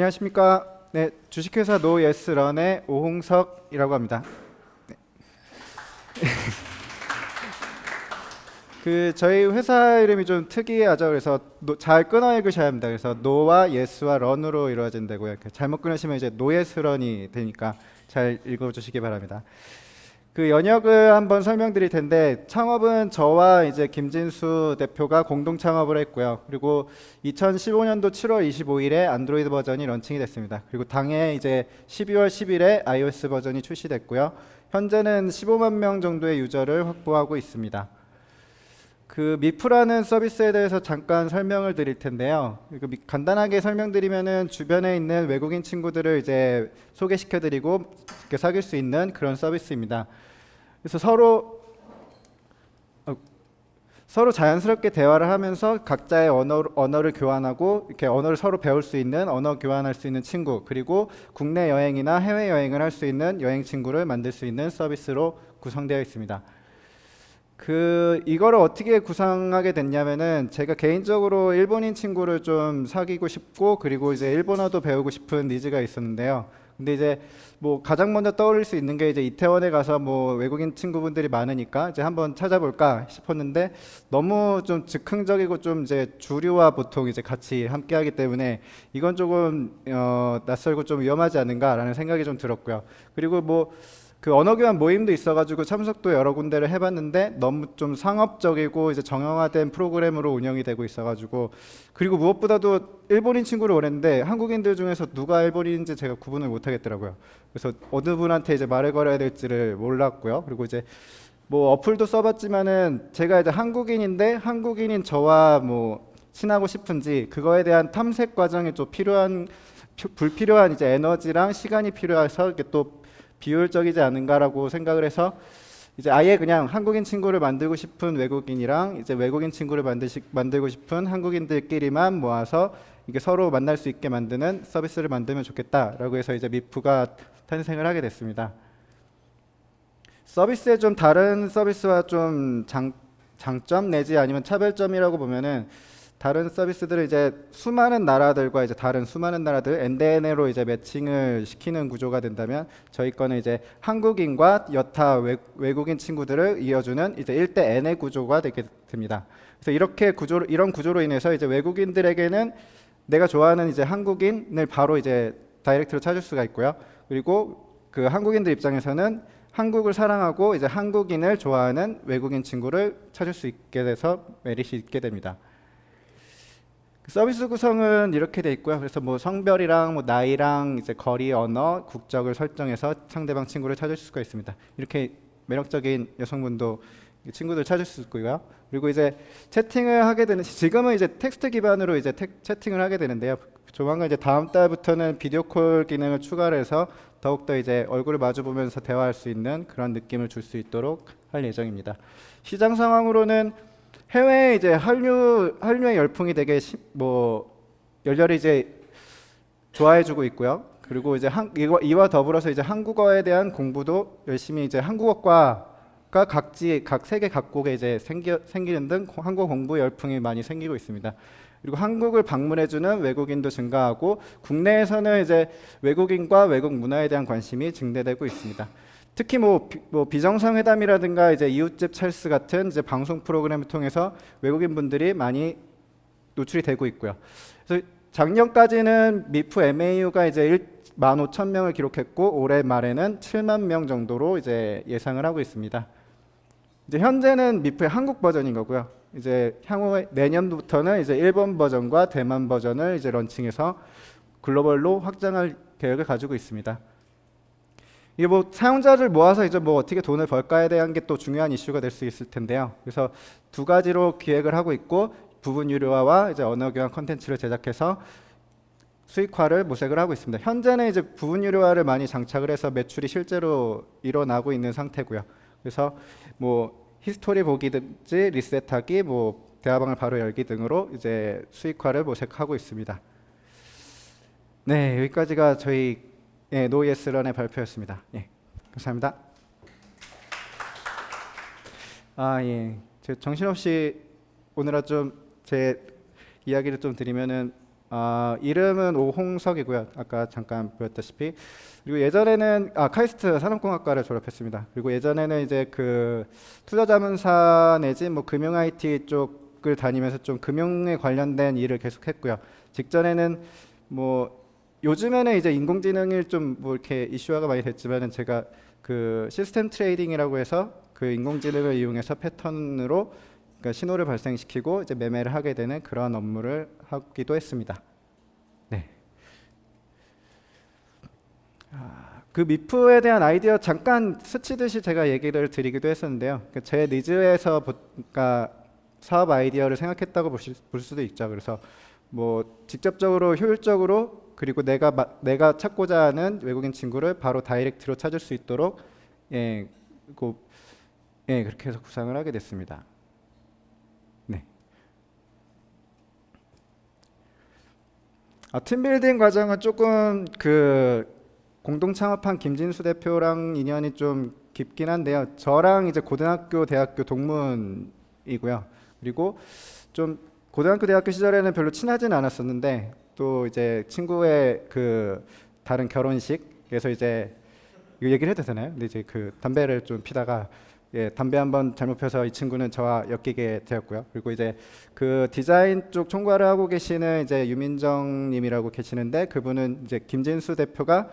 안녕하십니까. 네, 주식회사 노예스런의 오홍석이라고 합니다. 네. 저희 회사 이름이 좀 특이하죠. 그래서 잘 끊어 읽으셔야 합니다. 그래서 노와 예스와 런으로 이루어진다고요. 잘못 끊으시면 이제 노예스런이 되니까 잘 읽어주시기 바랍니다. 연역을 한번 설명드릴 텐데, 창업은 저와 이제 김진수 대표가 공동 창업을 했고요. 그리고 2015년도 7월 25일에 안드로이드 버전이 런칭이 됐습니다. 그리고 당해 이제 12월 10일에 iOS 버전이 출시됐고요. 현재는 15만 명 정도의 유저를 확보하고 있습니다. 미프라는 서비스에 대해서 잠깐 설명을 드릴 텐데요. 간단하게 설명드리면은 주변에 있는 외국인 친구들을 이제 소개시켜드리고 이렇게 사귈 수 있는 그런 서비스입니다. 그래서 서로 자연스럽게 대화를 하면서 각자의 언어를 교환하고 이렇게 언어를 서로 배울 수 있는, 언어 교환할 수 있는 친구, 그리고 국내 여행이나 해외 여행을 할 수 있는 여행 친구를 만들 수 있는 서비스로 구성되어 있습니다. 이거를 어떻게 구상하게 됐냐면은, 제가 개인적으로 일본인 친구를 좀 사귀고 싶고, 그리고 이제 일본어도 배우고 싶은 니즈가 있었는데요. 근데 이제 뭐 가장 먼저 떠올릴 수 있는 게 이제 이태원에 가서 뭐 외국인 친구분들이 많으니까 이제 한번 찾아볼까 싶었는데, 너무 좀 즉흥적이고 좀 이제 주류와 보통 이제 같이 함께하기 때문에 이건 조금 낯설고 좀 위험하지 않은가라는 생각이 좀 들었고요. 그리고 뭐 언어 교환 모임도 있어가지고 참석도 여러 군데를 해봤는데 너무 좀 상업적이고 이제 정형화된 프로그램으로 운영이 되고 있어가지고, 그리고 무엇보다도 일본인 친구를 원했는데 한국인들 중에서 누가 일본인인지 제가 구분을 못하겠더라고요. 그래서 어느 분한테 이제 말을 걸어야 될지를 몰랐고요. 그리고 이제 뭐 어플도 써봤지만은 제가 이제 한국인인데 한국인인 저와 뭐 친하고 싶은지 그거에 대한 탐색 과정이 좀 불필요한 이제 에너지랑 시간이 필요해서 이게 또 비효율적이지 않은가라고 생각을 해서 이제 아예 그냥 한국인 친구를 만들고 싶은 외국인이랑 이제 외국인 친구를 만들고 싶은 한국인들끼리만 모아서 이게 서로 만날 수 있게 만드는 서비스를 만들면 좋겠다라고 해서 이제 미프가 탄생을 하게 됐습니다. 서비스의 좀 다른 서비스와 좀 장점 내지 아니면 차별점이라고 보면은, 다른 서비스들은 이제 수많은 나라들과 이제 다른 수많은 나라들 엔드엔으로 이제 매칭을 시키는 구조가 된다면, 저희 거는 이제 한국인과 여타 외국인 친구들을 이어주는 이제 1대 N의 구조가 되게 됩니다. 그래서 이런 구조로 인해서 이제 외국인들에게는 내가 좋아하는 이제 한국인을 바로 이제 다이렉트로 찾을 수가 있고요. 그리고 그 한국인들 입장에서는 한국을 사랑하고 이제 한국인을 좋아하는 외국인 친구를 찾을 수 있게 돼서 메리트 있게 됩니다. 서비스 구성은 이렇게 돼 있고요. 그래서 뭐 성별이랑 뭐 나이랑 이제 거리, 언어, 국적을 설정해서 상대방 친구를 찾을 수가 있습니다. 이렇게 매력적인 여성분도 친구들 찾을 수 있고요. 그리고 이제 채팅을 하게 되는, 지금은 이제 텍스트 기반으로 이제 채팅을 하게 되는데요. 조만간 이제 다음 달부터는 비디오 콜 기능을 추가를 해서 더욱더 이제 얼굴을 마주 보면서 대화할 수 있는 그런 느낌을 줄 수 있도록 할 예정입니다. 시장 상황으로는 해외에 이제 한류의 열풍이 되게 열렬히 이제 좋아해주고 있고요. 그리고 이제 이와 더불어서 이제 한국어에 대한 공부도 열심히 이제 한국어과가 각 세계 각국에 이제 생기는 등 한국어 공부 열풍이 많이 생기고 있습니다. 그리고 한국을 방문해주는 외국인도 증가하고, 국내에서는 이제 외국인과 외국 문화에 대한 관심이 증대되고 있습니다. 특히 뭐 비정상회담이라든가 이제 이웃집 찰스 같은 이제 방송 프로그램을 통해서 외국인 분들이 많이 노출이 되고 있고요. 그래서 작년까지는 미프 MAU가 이제 15,000명을 기록했고, 올해 말에는 7만 명 정도로 이제 예상을 하고 있습니다. 이제 현재는 미프의 한국 버전인 거고요. 이제 향후 내년부터는 이제 일본 버전과 대만 버전을 이제 런칭해서 글로벌로 확장할 계획을 가지고 있습니다. 이게 뭐 사용자를 모아서 이제 뭐 어떻게 돈을 벌까에 대한 게 또 중요한 이슈가 될 수 있을 텐데요. 그래서 두 가지로 기획을 하고 있고, 부분 유료화와 이제 언어 교환 콘텐츠를 제작해서 수익화를 모색을 하고 있습니다. 현재는 이제 부분 유료화를 많이 장착을 해서 매출이 실제로 일어나고 있는 상태고요. 그래서 뭐 히스토리 보기든지 리셋하기, 뭐 대화방을 바로 열기 등으로 이제 수익화를 모색하고 있습니다. 네, 여기까지가 저희 노예스런의 발표였습니다. 예, 감사합니다. 예, 정신없이 오늘아 좀 제 이야기를 좀 드리면은, 이름은 오홍석이고요. 아까 잠깐 보였다시피. 그리고 예전에는 카이스트 산업공학과를 졸업했습니다. 그리고 예전에는 이제 그 투자자문사 내지 뭐 금융 IT 쪽을 다니면서 좀 금융에 관련된 일을 계속했고요. 직전에는 뭐 요즘에는 이제 인공지능이 좀 뭐 이렇게 이슈화가 많이 됐지만은 제가 그 시스템 트레이딩이라고 해서 그 인공지능을 이용해서 패턴으로 그러니까 신호를 발생시키고 이제 매매를 하게 되는 그런 업무를 하기도 했습니다. 네. 그 미프에 대한 아이디어 잠깐 스치듯이 제가 얘기를 드리기도 했었는데요. 그러니까 제 니즈에서 그러니까 사업 아이디어를 생각했다고 볼 수도 있죠. 그래서 뭐 직접적으로 효율적으로 그리고 내가 찾고자 하는 외국인 친구를 바로 다이렉트로 찾을 수 있도록 예, 그, 그렇게 해서 구상을 하게 됐습니다. 네. 팀빌딩 과정은 조금 그 공동 창업한 김진수 대표랑 인연이 좀 깊긴 한데요. 저랑 이제 고등학교, 대학교 동문이고요. 그리고 좀 고등학교, 대학교 시절에는 별로 친하진 않았었는데 또 이제 친구의 그 다른 결혼식에서 이제 이거 얘기를 해도 되나요? 근데 이제 그 담배를 좀 피다가 담배 한번 잘못 펴서 이 친구는 저와 엮이게 되었고요. 그리고 이제 그 디자인 쪽 총괄을 하고 계시는 이제 유민정 님이라고 계시는데 그분은 이제 김진수 대표가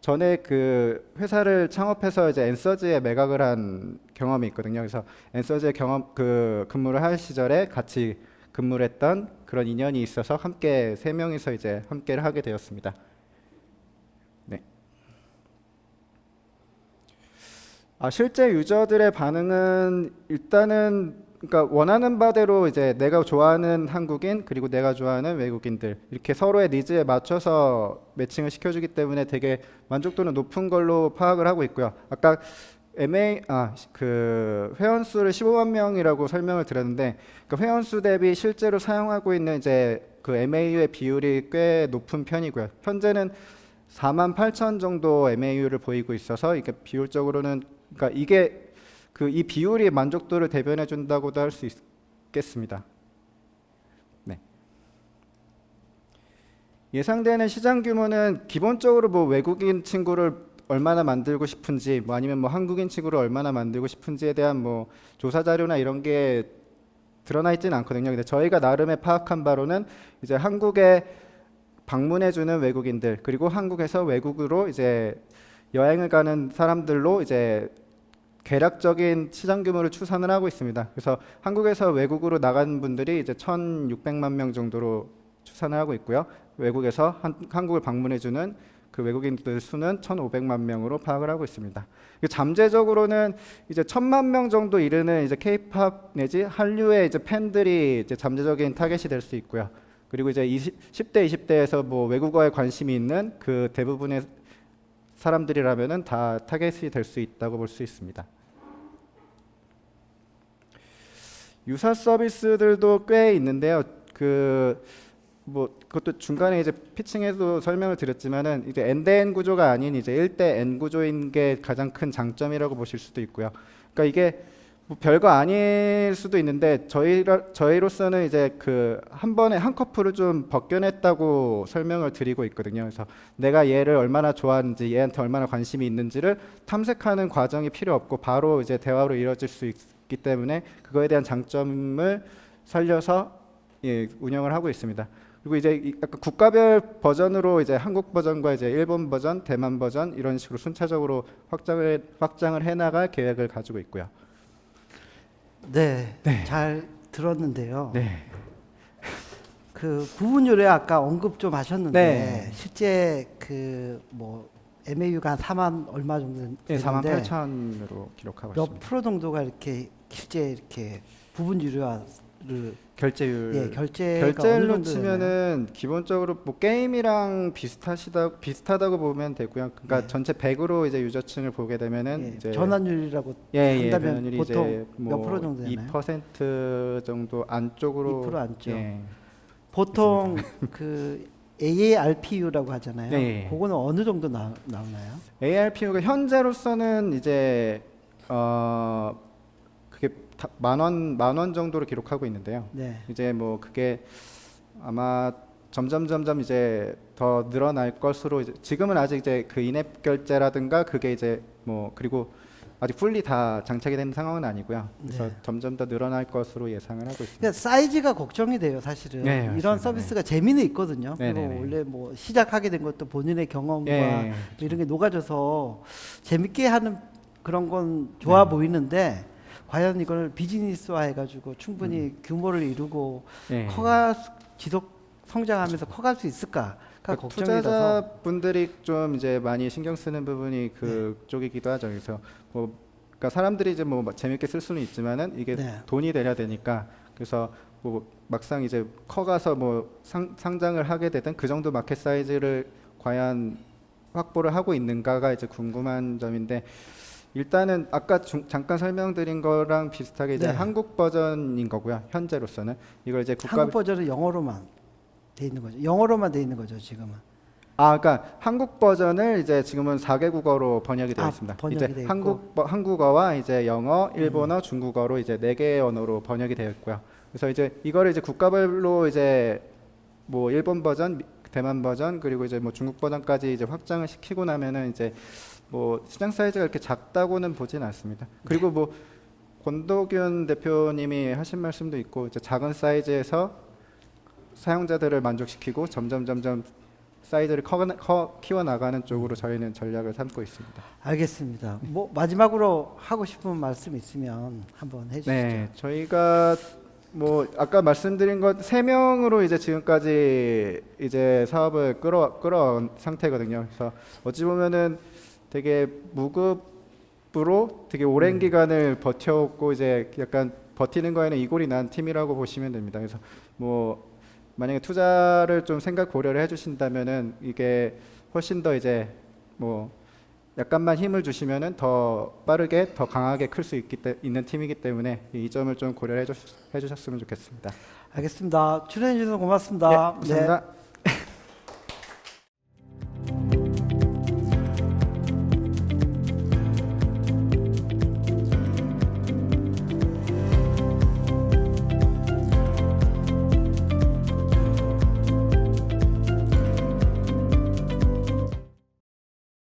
전에 그 회사를 창업해서 이제 엔서즈에 매각을 한 경험이 있거든요. 그래서 엔서즈에 근무를 할 시절에 같이 근무를 했던 그런 인연이 있어서 함께 세 명이서 이제 함께를 하게 되었습니다. 네. 실제 유저들의 반응은 일단은 그러니까 원하는 바대로 이제 내가 좋아하는 한국인 그리고 내가 좋아하는 외국인들 이렇게 서로의 니즈에 맞춰서 매칭을 시켜주기 때문에 되게 만족도는 높은 걸로 파악을 하고 있고요. 아까 그 회원 수를 15만 명이라고 설명을 드렸는데 그 회원 수 대비 실제로 사용하고 있는 이제 그 MAU의 비율이 꽤 높은 편이고요. 현재는 4만 8천 정도 MAU를 보이고 있어서 이게 비율적으로는 그러니까 이게 이 비율이 만족도를 대변해 준다고도 할 수 있겠습니다. 네. 예상되는 시장 규모는 기본적으로 뭐 외국인 친구를 얼마나 만들고 싶은지 뭐 아니면 뭐 한국인 친구를 얼마나 만들고 싶은지에 대한 뭐 조사 자료나 이런 게 드러나 있지는 않거든요. 근데 저희가 나름의 파악한 바로는 이제 한국에 방문해 주는 외국인들 그리고 한국에서 외국으로 이제 여행을 가는 사람들로 이제 계략적인 시장 규모를 추산을 하고 있습니다. 그래서 한국에서 외국으로 나간 분들이 이제 1,600만 명 정도로 추산을 하고 있고요. 외국에서 한국을 방문해주는 그 외국인들 수는 1,500만 명으로 파악을 하고 있습니다. 잠재적으로는 이제 1,000만 명 정도 이르는 이제 K-팝 내지 한류의 이제 팬들이 이제 잠재적인 타겟이 될 수 있고요. 그리고 이제 10대, 20대에서 뭐 외국어에 관심이 있는 그 대부분의 사람들이라면은 다 타겟이 될 수 있다고 볼 수 있습니다. 유사 서비스들도 꽤 있는데요. 그것도 중간에 이제 피칭에도 설명을 드렸지만은 이제 엔드엔드 구조가 아닌 이제 1대 N 구조인 게 가장 큰 장점이라고 보실 수도 있고요. 그러니까 이게 뭐 별거 아닐 수도 있는데 저희로서는 이제 그 한 번에 한 커플을 좀 벗겨냈다고 설명을 드리고 있거든요. 그래서 내가 얘를 얼마나 좋아하는지 얘한테 얼마나 관심이 있는지를 탐색하는 과정이 필요 없고 바로 이제 대화로 이루어질 수 있기 때문에 그거에 대한 장점을 살려서 운영을 하고 있습니다. 그리고 이제 약간 국가별 버전으로 이제 한국 버전과 이제 일본 버전, 대만 버전 이런 식으로 순차적으로 확장을 해나갈 계획을 가지고 있고요. 네, 네. 잘 들었는데요. 네. 그 부분율에 아까 언급 좀 하셨는데 네. 실제 그 뭐 MAU가 한 4만 얼마 정도 네, 4만 되는데 8천으로 기록하고 몇 있습니다. 프로 정도가 이렇게 실제 이렇게 부분율화를 결제율. 결제가 어느 결제율로 정도 되나요? 치면은 기본적으로 뭐 게임이랑 비슷하다고 보면 되고요. 그러니까 예. 전체 100으로 이제 유저층을 보게 되면은 이제 전환율이라고 한다면 한다면 보통 이제 몇 뭐 프로 정도 되나요? 2% 정도 안쪽으로 2% 안쪽. 예. 보통 그 AARPU라고 하잖아요. 네. 그거는 어느 정도 나오나요? ARPU가 현재로서는 이제 그게 만 원 정도로 기록하고 있는데요. 네. 이제 뭐 그게 아마 점점 이제 더 늘어날 것으로 이제 지금은 아직 이제 그 인앱 결제라든가 그게 이제 뭐 그리고 아직 풀리 다 장착이 된 상황은 아니고요. 그래서 네. 점점 더 늘어날 것으로 예상을 하고 있습니다. 그러니까 사이즈가 걱정이 돼요, 사실은. 네, 맞습니다. 이런 서비스가 재미는 있거든요. 네, 그리고 네, 네. 원래 뭐 시작하게 된 것도 본인의 경험과 예, 이런 게 녹아져서 재밌게 하는 그런 건 좋아 네. 보이는데 과연 이걸 비즈니스화 해가지고 충분히 규모를 이루고 예. 지속 성장하면서 커갈 수 있을까가 그러니까 걱정이라서. 투자자분들이 좀 이제 많이 신경 쓰는 부분이 그쪽이기도 하죠. 그래서 뭐 그러니까 사람들이 이제 뭐 재밌게 쓸 수는 있지만은 이게 네. 돈이 돼야 되니까 그래서 뭐 막상 이제 커가서 뭐 상장을 하게 되든 그 정도 마켓 사이즈를 과연 확보를 하고 있는가가 이제 궁금한 점인데 일단은 아까 잠깐 설명드린 거랑 비슷하게 이제 네. 한국 버전인 거고요. 현재로서는 이걸 이제 한국 버전은 영어로만 돼 있는 거죠. 영어로만 돼 있는 거죠, 지금은. 그러니까 한국 버전을 이제 지금은 4개국어로 번역이 되어 있습니다. 번역이 이제 돼 있고. 한국어와 이제 영어, 일본어, 중국어로 이제 4개의 언어로 번역이 되어 있고요. 그래서 이제 이거를 이제 국가별로 이제 뭐 일본 버전, 대만 버전, 그리고 이제 뭐 중국 버전까지 이제 확장을 시키고 나면은 이제 뭐 시장 사이즈가 이렇게 작다고는 보진 않습니다. 그리고 뭐 권도균 대표님이 하신 말씀도 있고 이제 작은 사이즈에서 사용자들을 만족시키고 점점 사이즈를 키워 나가는 쪽으로 저희는 전략을 삼고 있습니다. 알겠습니다. 뭐 마지막으로 하고 싶은 말씀 있으면 한번 해주시죠. 네, 저희가 뭐 아까 말씀드린 것 3명으로 이제 지금까지 이제 사업을 끌어온 상태거든요. 그래서 어찌 보면은 되게 무급으로 되게 오랜 기간을 버텨오고 이제 약간 버티는 거에는 이골이 난 팀이라고 보시면 됩니다. 그래서 뭐 만약에 투자를 좀 생각 고려를 해주신다면은 이게 훨씬 더 이제 뭐 약간만 힘을 주시면은 더 빠르게 더 강하게 클 수 있는 팀이기 때문에 이 점을 좀 고려해 주셨으면 좋겠습니다. 알겠습니다. 출연해 주셔서 네, 고맙습니다. 감사합니다.